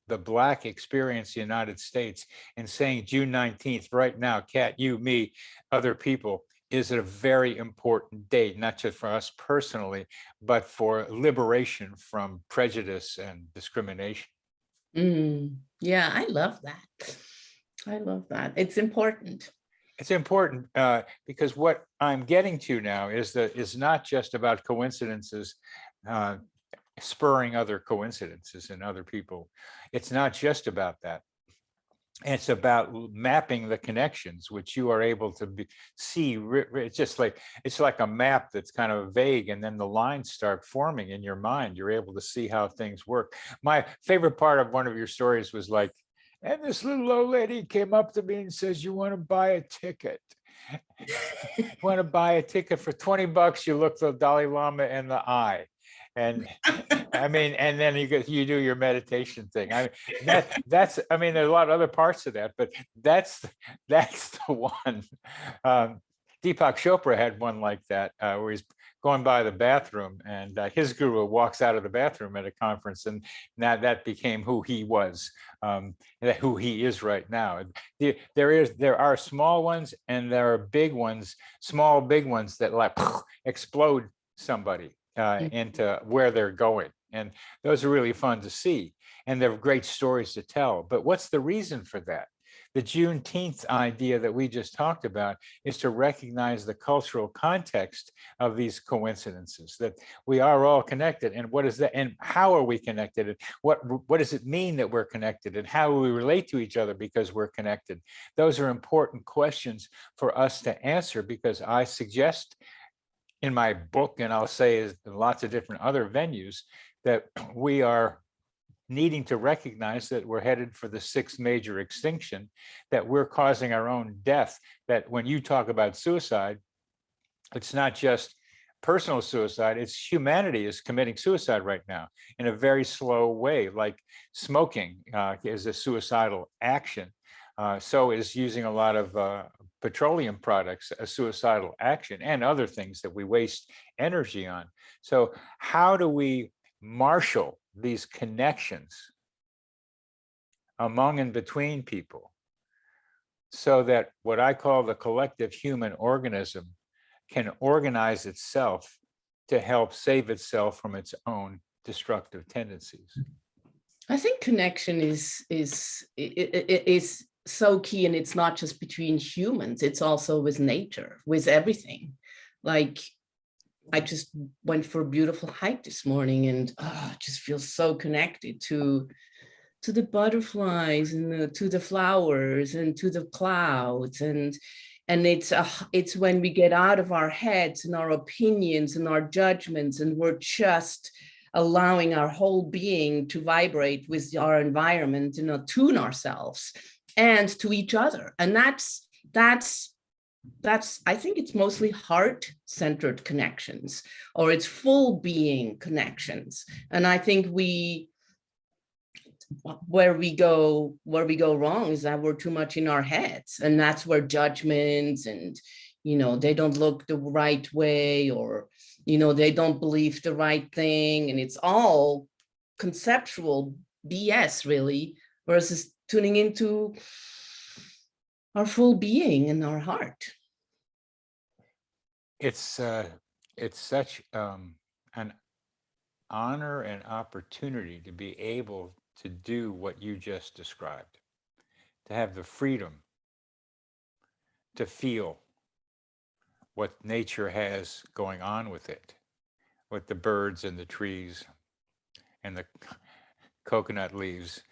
the Black experience in the United States and saying June 19th right now, Kat, you, me, other people, is a very important date, not just for us personally, but for liberation from prejudice and discrimination. Yeah, I love that. I love that. It's important. It's important because what I'm getting to now is not just about coincidences spurring other coincidences in other people. It's not just about that. It's about mapping the connections, which you are able to see. It's like a map that's kind of vague, and then the lines start forming in your mind. You're able to see how things work. My favorite part of one of your stories was like, and this little old lady came up to me and says, "You want to buy a ticket? Want to buy a ticket for $20? You look the Dalai Lama in the eye." And I mean, and then you do your meditation thing. I mean, that's I mean, there's a lot of other parts of that, but that's the one. Deepak Chopra had one like that, where he's going by the bathroom, and his guru walks out of the bathroom at a conference, and now that became who he was, who he is right now. There are small ones, and there are big ones, small big ones that like explode somebody into where they're going. And those are really fun to see. And they're great stories to tell. But what's the reason for that? The Juneteenth idea that we just talked about is to recognize the cultural context of these coincidences, that we are all connected. And what is that? And how are we connected? And what does it mean that we're connected? And how do we relate to each other because we're connected? Those are important questions for us to answer, because I suggest in my book, and I'll say in lots of different other venues, that we are needing to recognize that we're headed for the sixth major extinction, that we're causing our own death, that when you talk about suicide, it's not just personal suicide, it's humanity is committing suicide right now in a very slow way, like smoking is a suicidal action. So is using a lot of petroleum products, a suicidal action, and other things that we waste energy on. So how do we marshal these connections among and between people so that what I call the collective human organism can organize itself to help save itself from its own destructive tendencies? I think connection is so key, and it's not just between humans, it's also with nature, with everything. Like, I just went for a beautiful hike this morning, and just feel so connected to the butterflies and to the flowers and to the clouds. And it's when we get out of our heads and our opinions and our judgments, and we're just allowing our whole being to vibrate with our environment and attune ourselves and to each other. And that's I think it's mostly heart-centered connections, or it's full being connections. And I think where we go wrong is that we're too much in our heads, and that's where judgments and, they don't look the right way, or, they don't believe the right thing. And it's all conceptual BS, really, versus tuning into our full being and our heart. It's such an honor and opportunity to be able to do what you just described, to have the freedom to feel what nature has going on with it, with the birds and the trees and the coconut leaves,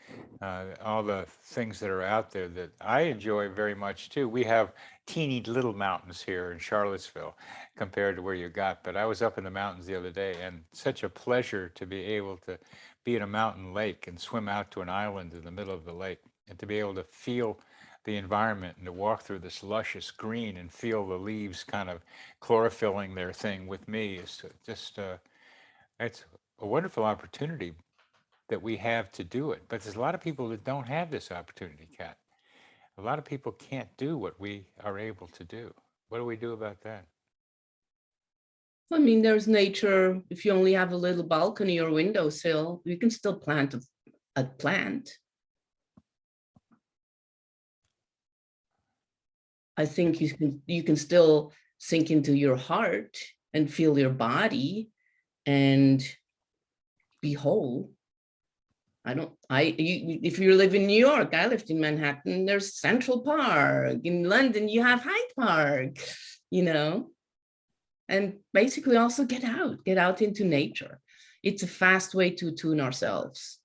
all the things that are out there that I enjoy very much too. We have teeny little mountains here in Charlottesville compared to where you got, but I was up in the mountains the other day, and such a pleasure to be able to be in a mountain lake and swim out to an island in the middle of the lake. and to be able to feel the environment and to walk through this luscious green and feel the leaves kind of chlorophylling their thing with me is just, it's a wonderful opportunity that we have to do it. But there's a lot of people that don't have this opportunity, Kat. A lot of people can't do what we are able to do. What do we do about that? I mean, there's nature. If you only have a little balcony or windowsill, you can still plant a plant. I think you can still sink into your heart and feel your body and be whole. If you live in New York, I lived in Manhattan, there's Central Park. In London, you have Hyde Park, you know, and basically also get out into nature. It's a fast way to tune ourselves.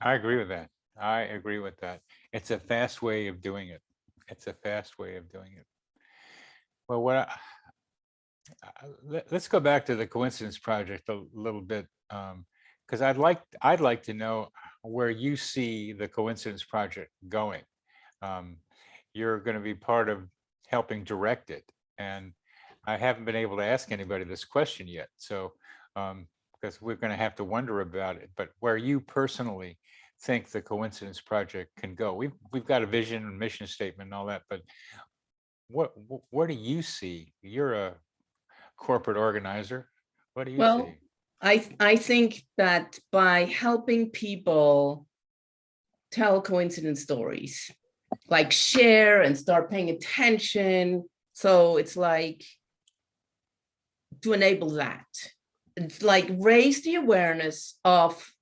I agree with that. I agree with that. It's a fast way of doing it. It's a fast way of doing it. Well, let's go back to the Coincidence Project a little bit, because I'd like to know where you see the Coincidence Project going. You're going to be part of helping direct it, and I haven't been able to ask anybody this question yet. So, because we're going to have to wonder about it, but where you personally think the Coincidence Project can go. We've got a vision and mission statement and all that, but what do you see? You're a corporate organizer. What do you Well, see? I think that by helping people tell coincidence stories, like share and start paying attention. So it's like to enable that. It's like raise the awareness of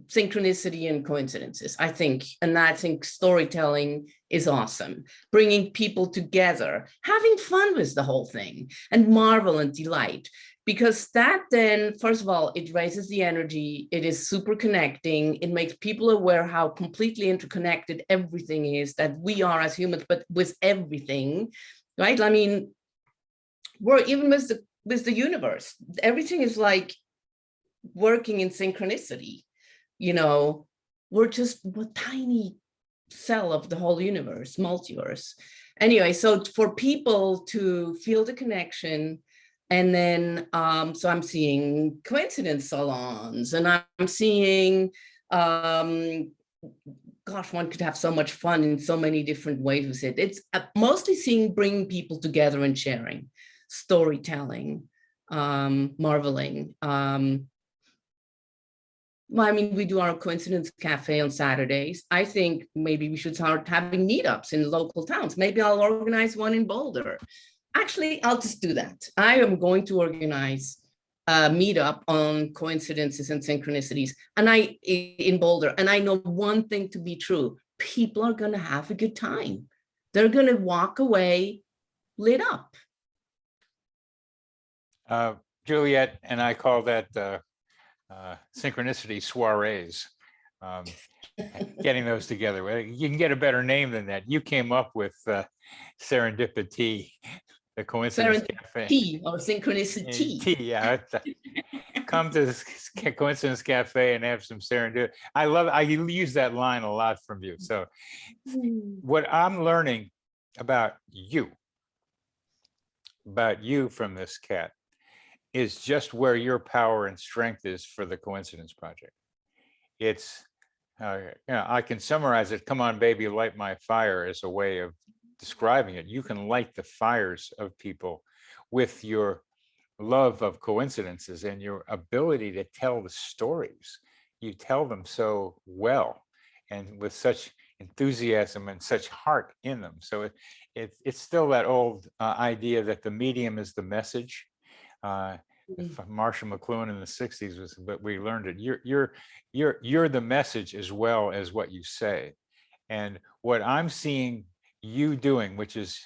synchronicity and coincidences, I think. And I think storytelling is awesome. Bringing people together, having fun with the whole thing, and marvel and delight. Because that then, first of all, it raises the energy. It is super connecting. It makes people aware how completely interconnected everything is, that we are as humans, but with everything, right? I mean, we're even with the universe. Everything is like working in synchronicity. You know, we're just a tiny cell of the whole universe, multiverse. Anyway, so for people to feel the connection, and then, so I'm seeing coincidence salons, and I'm seeing, gosh, one could have so much fun in so many different ways with it. It's mostly seeing bringing people together and sharing, storytelling, marveling. Well, I mean, we do our coincidence cafe on Saturdays. I think maybe we should start having meetups in local towns. Maybe I'll organize one in Boulder. Actually, I'll just do that. I am going to organize a meetup on coincidences and synchronicities, and in Boulder. And I know one thing to be true: people are going to have a good time. They're going to walk away lit up. Juliet and I call that synchronicity soirees. Getting those together. Well, you can get a better name than that. You came up with serendipity, the Coincidence Cafe. Tea or synchronicity. Tea, yeah. Come to this Coincidence Cafe and have some serendipity. I use that line a lot from you. So what I'm learning about you from this, Kat, is just where your power and strength is for the Coincidence Project. It's, I can summarize it. Come on, baby, light my fire as a way of describing it. You can light the fires of people with your love of coincidences and your ability to tell the stories. You tell them so well and with such enthusiasm and such heart in them. So it's still that old idea that the medium is the message. Marshall McLuhan in the 60s was, but we learned it. You're the message as well as what you say. And what I'm seeing you doing, which is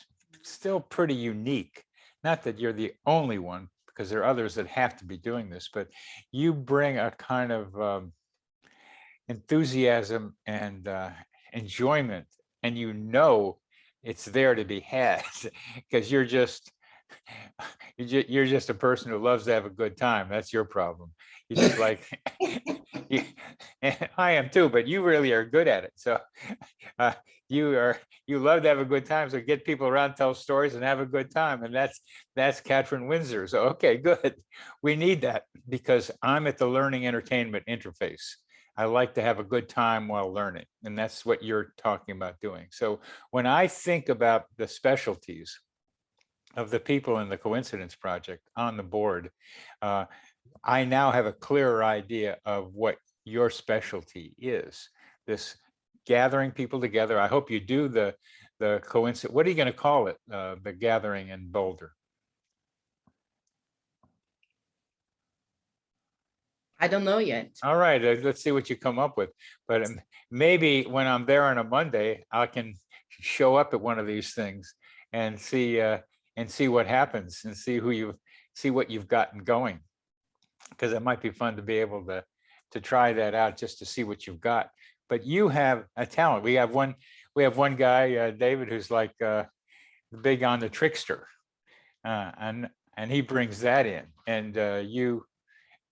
still pretty unique, not that you're the only one, because there are others that have to be doing this, but you bring a kind of enthusiasm and enjoyment, and you know it's there to be had because you're just a person who loves to have a good time. That's your problem. You just like you, I am too, but you really are good at it. So uh, you love to have a good time. So get people around, tell stories, and have a good time. And that's Katrin Windsor. So okay, good. We need that because I'm at the learning entertainment interface. I like to have a good time while learning, and that's what you're talking about doing. So when I think about the specialties of the people in the Coincidence Project on the board, I now have a clearer idea of what your specialty is. This gathering people together. I hope you do the coincidence. What are you going to call it? The gathering in Boulder. I don't know yet. All right, let's see what you come up with. But maybe when I'm there on a Monday, I can show up at one of these things and see what happens and see what you've gotten going. Because it might be fun to be able to try that out just to see what you've got. But you have a talent. We have one guy, David, who's like big on the trickster, and he brings that in. And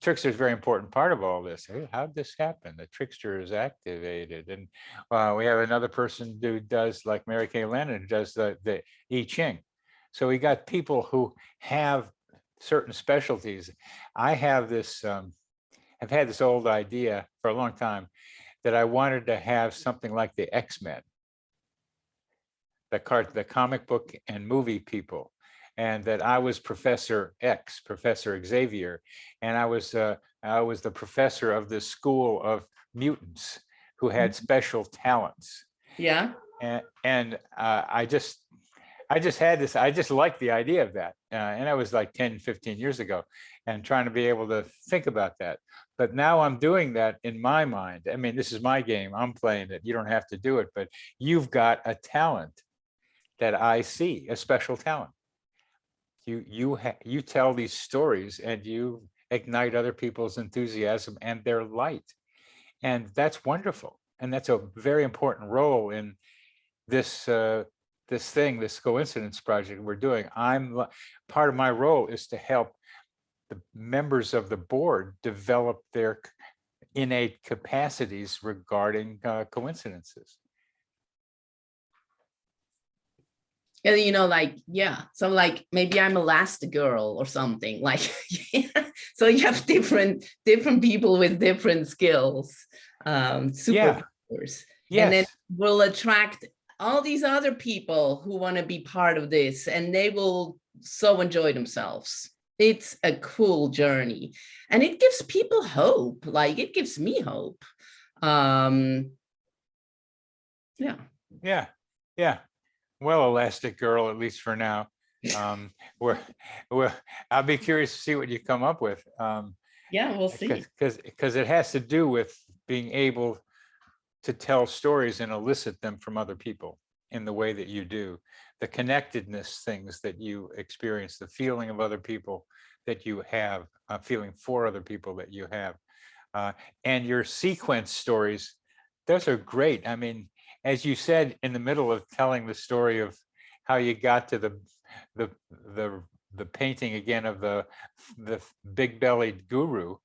trickster is a very important part of all this. Hey, how'd this happen? The trickster is activated. And we have another person who does, like Mary Kay Lennon, who does the I Ching. So we got people who have certain specialties. I have this, I've had this old idea for a long time that I wanted to have something like the X-Men, the comic book and movie people, and that I was Professor X, Professor Xavier, and I was the professor of this school of mutants who had special talents. Yeah. And I just had this, I just liked the idea of that. And I was like 10, 15 years ago and trying to be able to think about that. But now I'm doing that in my mind. I mean, this is my game. I'm playing it. You don't have to do it, but you've got a talent that I see, a special talent. You tell these stories and you ignite other people's enthusiasm and their light. And that's wonderful. And that's a very important role in this this coincidence project we're doing. Part of my role is to help the members of the board develop their innate capacities regarding coincidences. And you know, like, yeah, so like maybe I'm Elastigirl or something, like, so you have different people with different skills, superpowers. Yes. And then we'll attract all these other people who want to be part of this, and they will so enjoy themselves. It's a cool journey, and it gives people hope. Like, it gives me hope. Yeah. Well, Elastic Girl, at least for now. I'll be curious to see what you come up with. Yeah, we'll see. Because it has to do with being able to tell stories and elicit them from other people in the way that you do. The connectedness things that you experience, the feeling of other people that you have, feeling for other people that you have. And your sequence stories, those are great. I mean, as you said in the middle of telling the story of how you got to the painting again of the big-bellied guru,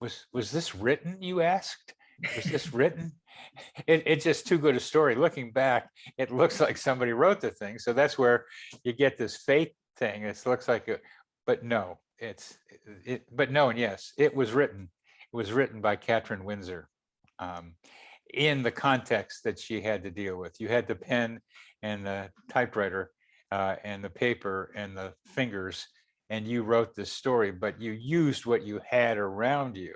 was this written, you asked? Was this written? It's just too good a story. Looking back, it looks like somebody wrote the thing. So that's where you get this fake thing. It looks like but no, but no, and yes, it was written. It was written by Katrin Windsor. In the context that she had to deal with. You had the pen and the typewriter and the paper and the fingers, and you wrote this story, but you used what you had around you,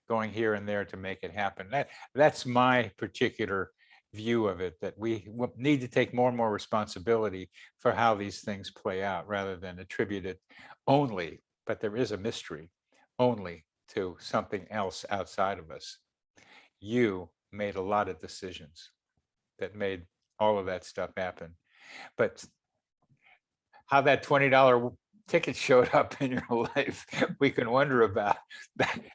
going here and there to make it happen. That's my particular view of it, that we need to take more and more responsibility for how these things play out rather than attribute it only, but there is a mystery, only to something else outside of us. You made a lot of decisions that made all of that stuff happen. But how that $20 ticket showed up in your life, we can wonder about,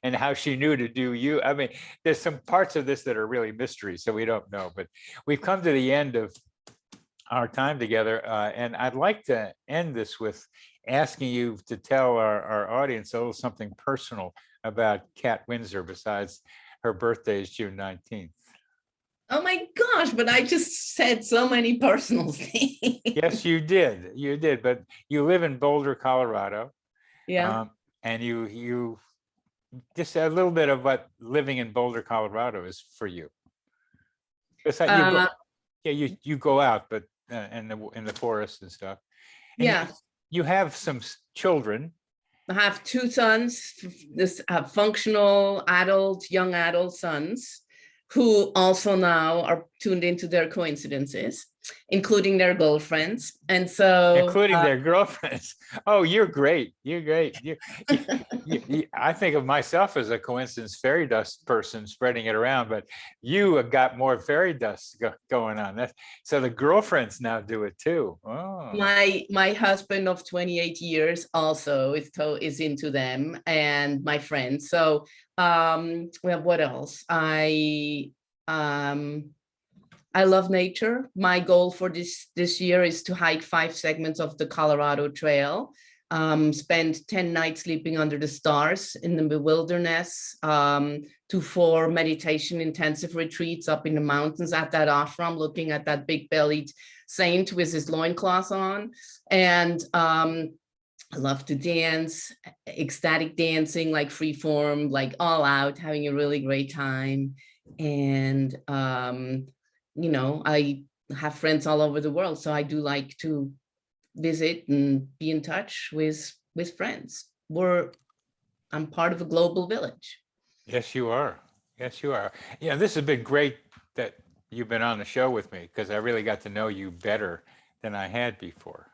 and how she knew to do you. I mean, there's some parts of this that are really mysteries, so we don't know. But we've come to the end of our time together, and I'd like to end this with asking you to tell our audience a little something personal about Kat Windsor besides her birthday is June 19th? Oh my gosh, but I just said so many personal things. Yes, you did. You did. But you live in Boulder, Colorado. Yeah. And you just a little bit of what living in Boulder, Colorado is for you. Besides, you go out, but in the forest and stuff. And Yeah. you have some children. I have two sons, functional adult, young adult sons, who also now are tuned into their coincidences, including their girlfriends. And so Including their girlfriends. Oh, you're great. You're great. I think of myself as a coincidence fairy dust person spreading it around, but you have got more fairy dust going on. So the girlfriends now do it too. Oh. my husband of 28 years also is into them, and my friends. So well, what else? I love nature. My goal for this year is to hike 5 segments of the Colorado Trail, spend 10 nights sleeping under the stars in the wilderness, to 4 meditation intensive retreats up in the mountains at that ashram, looking at that big-bellied saint with his loincloth on. And I love to dance, ecstatic dancing, like free form, like all out, having a really great time. And you know, I have friends all over the world, so I do like to visit and be in touch with friends. I'm part of a global village. Yes, you are. Yes, you are. Yeah, this has been great that you've been on the show with me, because I really got to know you better than I had before,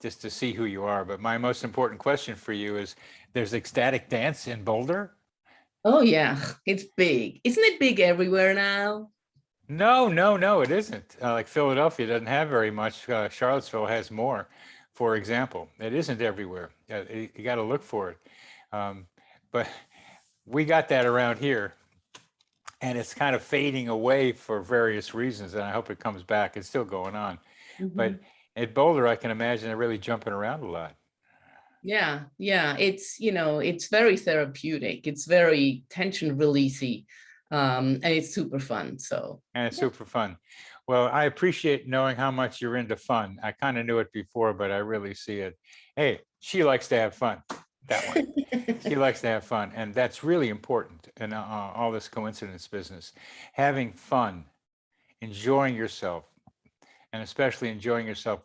just to see who you are. But my most important question for you is, there's ecstatic dance in Boulder? Oh yeah, it's big. Isn't it big everywhere now? No, it isn't. Like Philadelphia doesn't have very much. Charlottesville has more, for example. It isn't everywhere. You got to look for it. But we got that around here, and it's kind of fading away for various reasons, and I hope it comes back. It's still going on. Mm-hmm. But at Boulder, I can imagine they're really jumping around a lot. Yeah. It's, you know, it's very therapeutic. It's very tension releasey. And it's super fun. So. And it's super fun. Well, I appreciate knowing how much you're into fun. I kind of knew it before, but I really see it. Hey, she likes to have fun. That one. She likes to have fun. And that's really important in all this coincidence business. Having fun, enjoying yourself, and especially enjoying yourself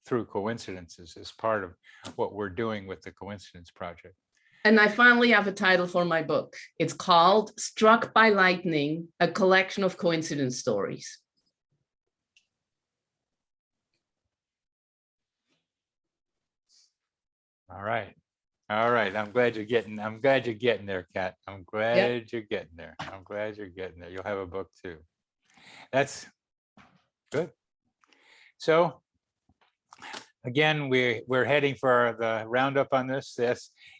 through coincidences is part of what we're doing with the Coincidence Project. And I finally have a title for my book. It's called Struck by Lightning, a collection of coincidence stories. All right. I'm glad you're getting there, Kat. I'm glad you're getting there. I'm glad you're getting there. You'll have a book too. That's good. So again, we're heading for the roundup on this.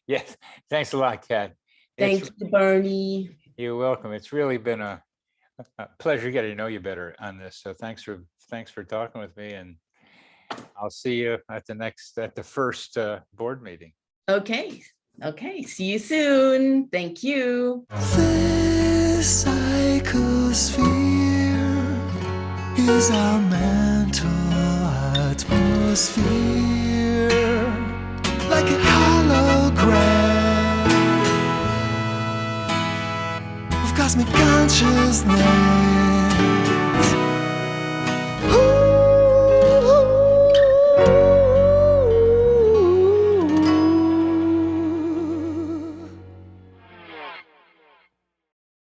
Yes. Thanks a lot, Kat. Thank you, Bernie. You're welcome. It's really been a pleasure getting to know you better on this. So thanks for talking with me, and I'll see you at the first board meeting. Okay. See you soon. Thank you. This psychosphere is our mental atmosphere, like a hologram of cosmic consciousness.